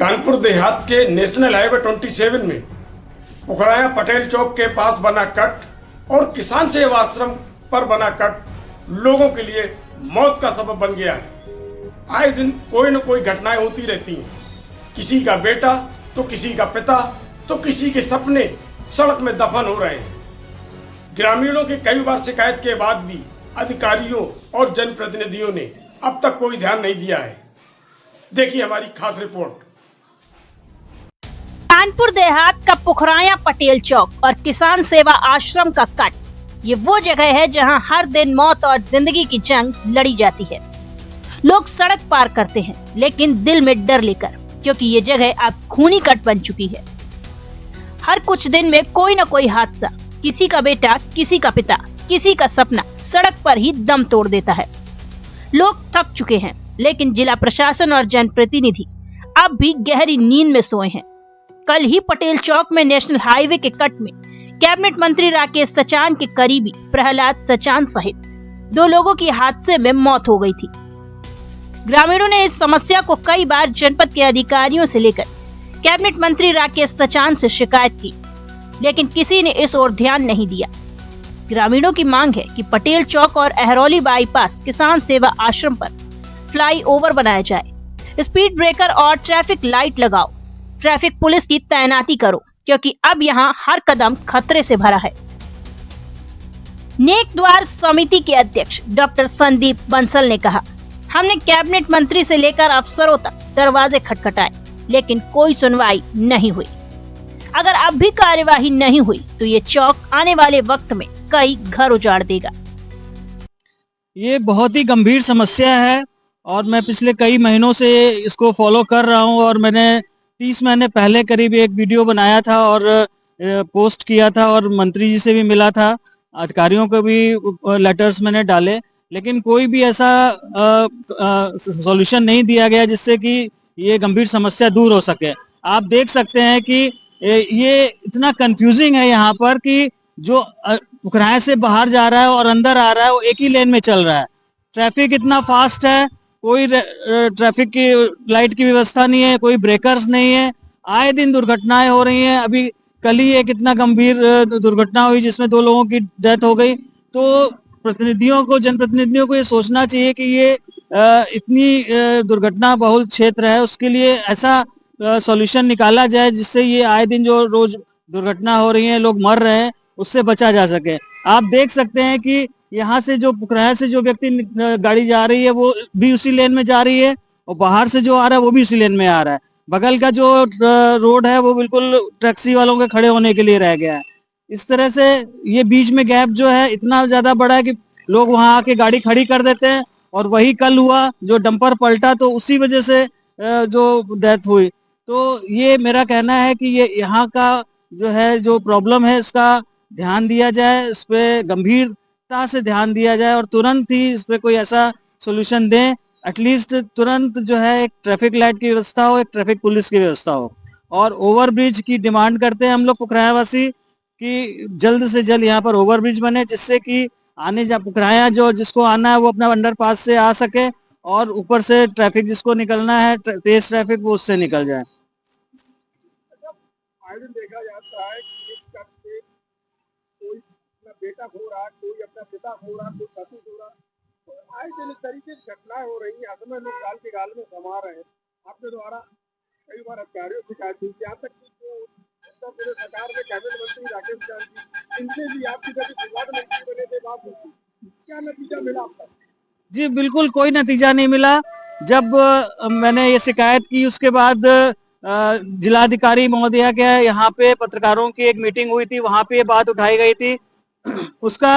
कानपुर देहात के national highway 27 में पुखराया पटेल चौक के पास बना कट और किसान सेवा आश्रम पर बना कट लोगों के लिए मौत का सबब बन गया है। आए दिन कोई न कोई घटनाएं होती रहती हैं। किसी का बेटा तो किसी का पिता तो किसी के सपने सड़क में दफन हो रहे हैं। ग्रामीणों की कई बार शिकायत के बाद भी अधिकारियों और जनप्रतिनिधियों ने अब तक कोई ध्यान नहीं दिया है। देखिए हमारी खास रिपोर्ट। कानपुर देहात का पुखराया पटेल चौक और किसान सेवा आश्रम का कट, ये वो जगह है जहां हर दिन मौत और जिंदगी की जंग लड़ी जाती है। लोग सड़क पार करते हैं लेकिन दिल में डर लेकर, क्योंकि ये जगह अब खूनी कट बन चुकी है। हर कुछ दिन में कोई न कोई हादसा, किसी का बेटा, किसी का पिता, किसी का सपना सड़क पर ही दम तोड़ देता है। लोग थक चुके हैं, लेकिन जिला प्रशासन और जनप्रतिनिधि अब भी गहरी नींद में सोए हैं। कल ही पटेल चौक में नेशनल हाईवे के कट में कैबिनेट मंत्री राकेश सचान के करीबी प्रहलाद सचान सहित 2 लोगों की हादसे में मौत हो गई थी। ग्रामीणों ने इस समस्या को कई बार जनपद के अधिकारियों से लेकर कैबिनेट मंत्री राकेश सचान से शिकायत की, लेकिन किसी ने इस ओर ध्यान नहीं दिया। ग्रामीणों की मांग है कि पटेल चौक और अहरौली बाईपास किसान सेवा आश्रम पर फ्लाईओवर बनाया जाए, स्पीड ब्रेकर और ट्रैफिक लाइट लगाओ, ट्रैफिक पुलिस की तैनाती करो, क्योंकि अब यहाँ हर कदम खतरे से भरा है। नेक द्वार समिति के अध्यक्ष डॉक्टर संदीप बंसल ने कहा, हमने कैबिनेट मंत्री से लेकर अफसरों तक दरवाजे खटखटाए, लेकिन कोई सुनवाई नहीं हुई। अगर अब भी कार्यवाही नहीं हुई तो ये चौक आने वाले वक्त में कई घर उजाड़ देगा। ये बहुत ही गंभीर समस्या है और मैं पिछले कई महीनों से इसको फॉलो कर रहा हूँ और मैंने 30 महीने पहले करीब एक वीडियो बनाया था और पोस्ट किया था और मंत्री जी से भी मिला था, अधिकारियों को भी लेटर्स मैंने डाले, लेकिन कोई भी ऐसा सॉल्यूशन नहीं दिया गया जिससे कि ये गंभीर समस्या दूर हो सके। आप देख सकते हैं कि ये इतना कंफ्यूजिंग है यहाँ पर कि जो पुखराया से बाहर जा रहा है और अंदर आ रहा है वो एक ही लेन में चल रहा है। ट्रैफिक इतना फास्ट है, कोई ट्रैफिक की लाइट की व्यवस्था नहीं है, कोई ब्रेकर्स नहीं है। आए दिन दुर्घटनाएं हो रही हैं। अभी कल ही एक इतना गंभीर दुर्घटना हुई जिसमें 2 लोगों की डेथ हो गई। तो जनप्रतिनिधियों को ये सोचना चाहिए कि ये इतनी दुर्घटना बहुल क्षेत्र है, उसके लिए ऐसा सॉल्यूशन निकाला जाए जिससे ये आए दिन जो रोज दुर्घटना हो रही है, लोग मर रहे हैं, उससे बचा जा सके। आप देख सकते हैं कि यहाँ से जो पुखराया से जो व्यक्ति गाड़ी जा रही है वो भी उसी लेन में जा रही है और बाहर से जो आ रहा है वो भी उसी लेन में आ रहा है। बगल का जो रोड है वो बिल्कुल टैक्सी वालों के खड़े होने के लिए रह गया है। इस तरह से ये बीच में गैप जो है इतना ज्यादा बड़ा है कि लोग वहां आके गाड़ी खड़ी कर देते हैं और वही कल हुआ, जो डंपर पलटा तो उसी वजह से जो डेथ हुई। तो ये मेरा कहना है कि ये यहाँ का जो है जो प्रॉब्लम है इसका ध्यान दिया जाए, इस पे गंभीरता से ध्यान दिया जाए और तुरंत ही इस पे कोई ऐसा सोल्यूशन दें। एटलीस्ट तुरंत जो है एक ट्रैफिक लाइट की व्यवस्था हो, एक ट्रैफिक पुलिस की व्यवस्था हो। और ओवरब्रिज की डिमांड करते हैं हम लोग पुखराया वासी कि जल्द से जल्द यहाँ पर ओवरब्रिज बने, जिससे कि पुखराया जो जिसको आना है वो अपना अंडरपास से आ सके और ऊपर से ट्रैफिक जिसको निकलना है तेज ट्रैफिक वो उससे निकल जाए। देखा जाता है कि इस कट से कोई अपना बेटा खो रहा, कोई अपना पिता खो रहा, कोई पति खो रहा, तो आए दिन इस तरीके की घटनाएं हो रही है। असमय लोग गाल के गाल में समा रहे हैं। आपके द्वारा कई बार अधिकारियों से शिकायत हुई, यहाँ तक कि जो उत्तर प्रदेश सरकार में कैबिनेट मंत्री राकेश सचान जी, इनसे भी आपकी जब विवाद मंत्री बने थे बात हुई, क्या नतीजा मिला आपका? जी बिल्कुल कोई नतीजा नहीं मिला। जब मैंने ये शिकायत की उसके बाद जिलाधिकारी महोदया के यहाँ पे पत्रकारों की एक मीटिंग हुई थी, वहां पे ये बात उठाई गई थी। उसका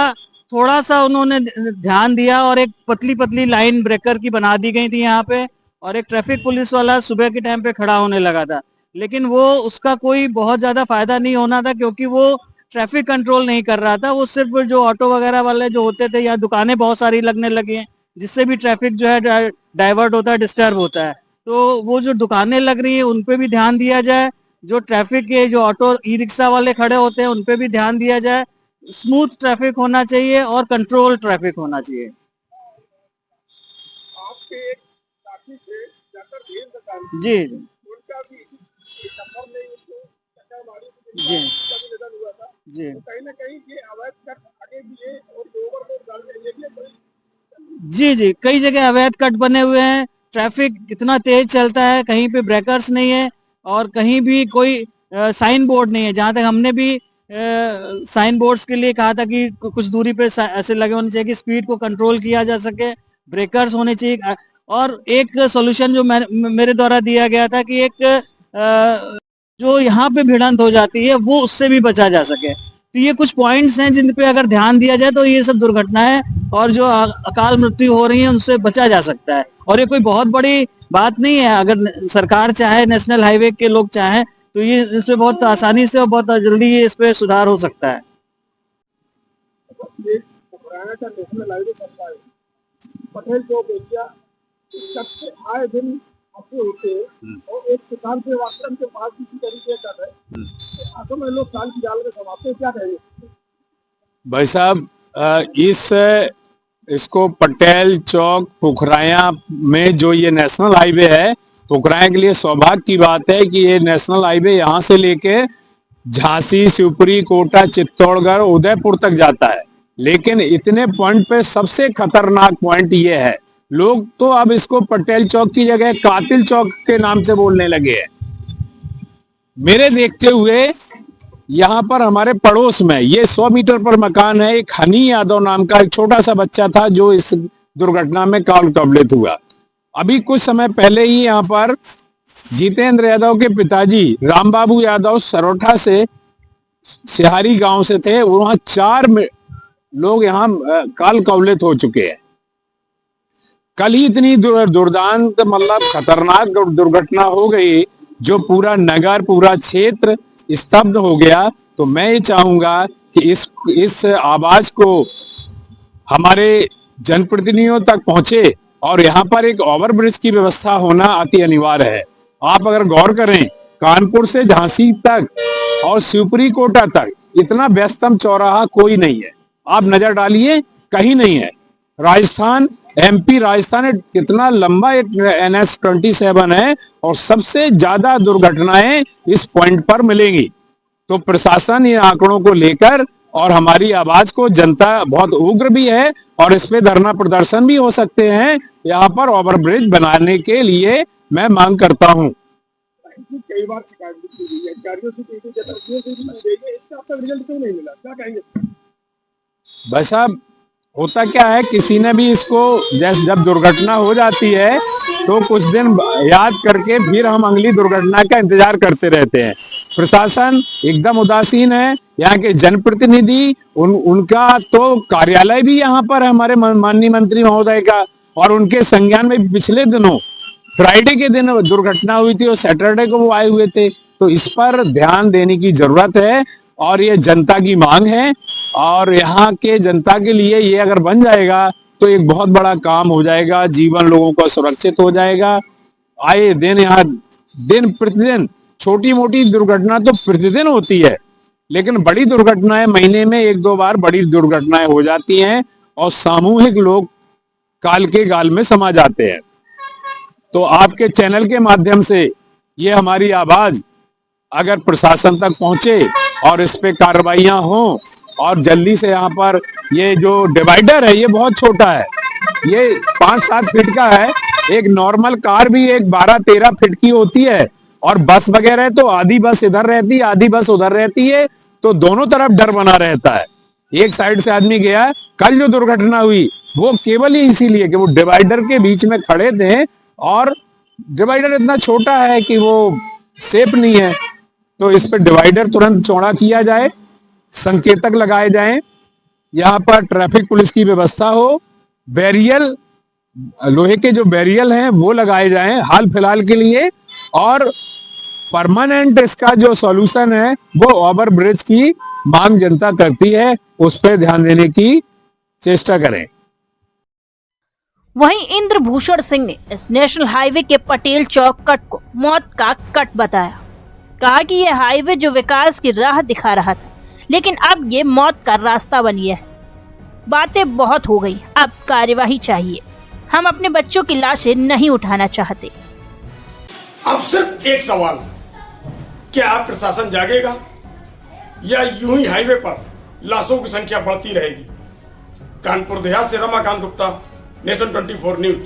थोड़ा सा उन्होंने ध्यान दिया और एक पतली पतली लाइन ब्रेकर की बना दी गई थी यहाँ पे और एक ट्रैफिक पुलिस वाला सुबह के टाइम पे खड़ा होने लगा था, लेकिन वो उसका कोई बहुत ज्यादा फायदा नहीं होना था क्योंकि वो ट्रैफिक कंट्रोल नहीं कर रहा था। वो सिर्फ जो ऑटो वगैरह वाले जो होते थे, या दुकानें बहुत सारी लगने लगी हैं जिससे भी ट्रैफिक जो है डाइवर्ट होता है, डिस्टर्ब होता है। तो वो जो दुकानें लग रही है उन पे भी ध्यान दिया जाए, जो ट्रैफिक के जो ऑटो ई रिक्शा वाले खड़े होते हैं उन पे भी ध्यान दिया जाए। स्मूथ ट्रैफिक होना चाहिए और कंट्रोल ट्रैफिक होना चाहिए। आपके एक साथी थे जाकर जी, उनका कि इसी दिसंबर में इसको चक्कर मारी जी निधन हुआ था, जी तो कहीं ना कहीं ये अवैध कट आगे भी है और ओवरलोड डालने के लिए कोई जी जी, कई जगह अवैध कट बने हुए हैं, ट्रैफिक इतना तेज चलता है, कहीं पे ब्रेकर्स नहीं है और कहीं भी कोई साइन बोर्ड नहीं है। जहां तक हमने भी साइन बोर्ड्स के लिए कहा था कि कुछ दूरी पे ऐसे लगे होने चाहिए कि स्पीड को कंट्रोल किया जा सके, ब्रेकर्स होने चाहिए। और एक सोल्यूशन जो मेरे द्वारा दिया गया था कि एक जो यहाँ पे भिड़ंत हो जाती है वो उससे भी बचा जा सके। तो ये कुछ पॉइंट्स हैं जिन पे अगर ध्यान दिया जाए तो ये सब दुर्घटनाएं और जो अकाल मृत्यु हो रही है उनसे बचा जा सकता है। और ये कोई बहुत बड़ी बात नहीं है, अगर सरकार चाहे, नेशनल हाईवे के लोग चाहें तो ये इसमें बहुत आसानी से और बहुत जल्दी ये इस पे सुधार हो सकता है। ये पुराना का नेशनल हाईवे चलता है, पटेल चौक एरिया, इस कट से आए दिन हादसे होते हैं और एक किसान से आश्रम के पास किसी तरीके का है, तो असल में लोग काल की जाल में समाते हैं, क्या कहेंगे भाई साहब? इसको पटेल चौक पुखराया में जो ये नेशनल हाईवे है, पुखराया के लिए सौभाग्य की बात है कि ये नेशनल हाईवे यहाँ से लेके झांसी, शिवपुरी, कोटा, चित्तौड़गढ़, उदयपुर तक जाता है। लेकिन इतने पॉइंट पे सबसे खतरनाक पॉइंट ये है, लोग तो अब इसको पटेल चौक की जगह कातिल चौक के नाम से बोलने लगे हैं। मेरे देखते हुए यहाँ पर हमारे पड़ोस में ये 100 मीटर पर मकान है, एक हनी यादव नाम का एक छोटा सा बच्चा था जो इस दुर्घटना में काल कबलित हुआ। अभी कुछ समय पहले ही यहाँ पर जितेंद्र यादव के पिताजी रामबाबू यादव सरोठा से सिहारी गांव से थे, वहां 4 लोग यहाँ काल कबलित हो चुके हैं। कल ही इतनी दुर्दांत मतलब खतरनाक दुर्घटना हो गई जो पूरा नगर, पूरा क्षेत्र स्तब्ध हो गया। तो मैं ये चाहूंगा कि इस आवाज को हमारे जनप्रतिनिधियों तक पहुंचे और यहाँ पर एक ओवरब्रिज की व्यवस्था होना अति अनिवार्य है। आप अगर गौर करें, कानपुर से झांसी तक और शिवपुरी कोटा तक इतना व्यस्तम चौराहा कोई नहीं है। आप नजर डालिए, कहीं नहीं है। राजस्थान, एमपी राजस्थान कितना लंबा NH 27 है और सबसे ज्यादा दुर्घटनाएं इस पॉइंट पर मिलेंगी। तो प्रशासन इन आंकड़ों को लेकर और हमारी आवाज को, जनता बहुत उग्र भी है और इस पे धरना प्रदर्शन भी हो सकते हैं। यहाँ पर ओवरब्रिज बनाने के लिए मैं मांग करता हूँ। कई बार शिकायत की गई है, अधिकारियों से की गई है, इसका अब तक रिजल्ट क्यों नहीं मिला, क्या कहेंगे? भाई साहब, होता क्या है, किसी ने भी इसको जब दुर्घटना हो जाती है तो कुछ दिन याद करके फिर हम अगली दुर्घटना का इंतजार करते रहते हैं। प्रशासन एकदम उदासीन है। यहाँ के जनप्रतिनिधि, उनका तो कार्यालय भी यहाँ पर है, हमारे माननीय मंत्री महोदय का, और उनके संज्ञान में पिछले दिनों फ्राइडे के दिन दुर्घटना हुई थी और सैटरडे को वो आए हुए थे। तो इस पर ध्यान देने की जरूरत है और ये जनता की मांग है। और यहाँ के जनता के लिए ये अगर बन जाएगा तो एक बहुत बड़ा काम हो जाएगा, जीवन लोगों का सुरक्षित हो जाएगा। आए दिन यहाँ दिन प्रतिदिन छोटी मोटी दुर्घटना तो प्रतिदिन होती है, लेकिन बड़ी दुर्घटनाएं महीने में 1-2 बार बड़ी दुर्घटनाएं हो जाती हैं और सामूहिक लोग काल के गाल में समा जाते हैं। तो आपके चैनल के माध्यम से ये हमारी आवाज अगर प्रशासन तक पहुंचे और इस पे कार्रवाइयां हों और जल्दी से यहाँ पर ये जो डिवाइडर है ये बहुत छोटा है, ये 5-7 फीट का है। एक नॉर्मल कार भी एक 12-13 फीट की होती है और बस वगैरह तो आधी बस इधर रहती है, आधी बस उधर रहती है, तो दोनों तरफ डर बना रहता है। एक साइड से आदमी गया, कल जो दुर्घटना हुई वो केवल ही इसीलिए कि वो डिवाइडर के बीच में खड़े थे और डिवाइडर इतना छोटा है कि वो सेफ नहीं है। तो इस पर डिवाइडर तुरंत चौड़ा किया जाए, संकेतक लगाए जाएं, यहाँ पर ट्रैफिक पुलिस की व्यवस्था हो, बैरियल, लोहे के जो बैरियल हैं वो लगाए जाएं हाल फिलहाल के लिए, और परमानेंट इसका जो सॉल्यूशन है वो ओवरब्रिज की मांग जनता करती है, उस पर ध्यान देने की चेष्टा करें। वहीं इंद्रभूषण सिंह ने इस नेशनल हाईवे के पटेल चौक कट को मौत का कट बताया। कहा कि यह हाईवे जो विकास की राह दिखा रहा था, लेकिन अब ये मौत का रास्ता बन गया है। बातें बहुत हो गई, अब कार्यवाही चाहिए। हम अपने बच्चों की लाशें नहीं उठाना चाहते। अब सिर्फ एक सवाल, क्या प्रशासन जागेगा या यूं ही हाईवे पर लाशों की संख्या बढ़ती रहेगी? कानपुर देहात से रमाकांत गुप्ता, नेशन 24 न्यूज।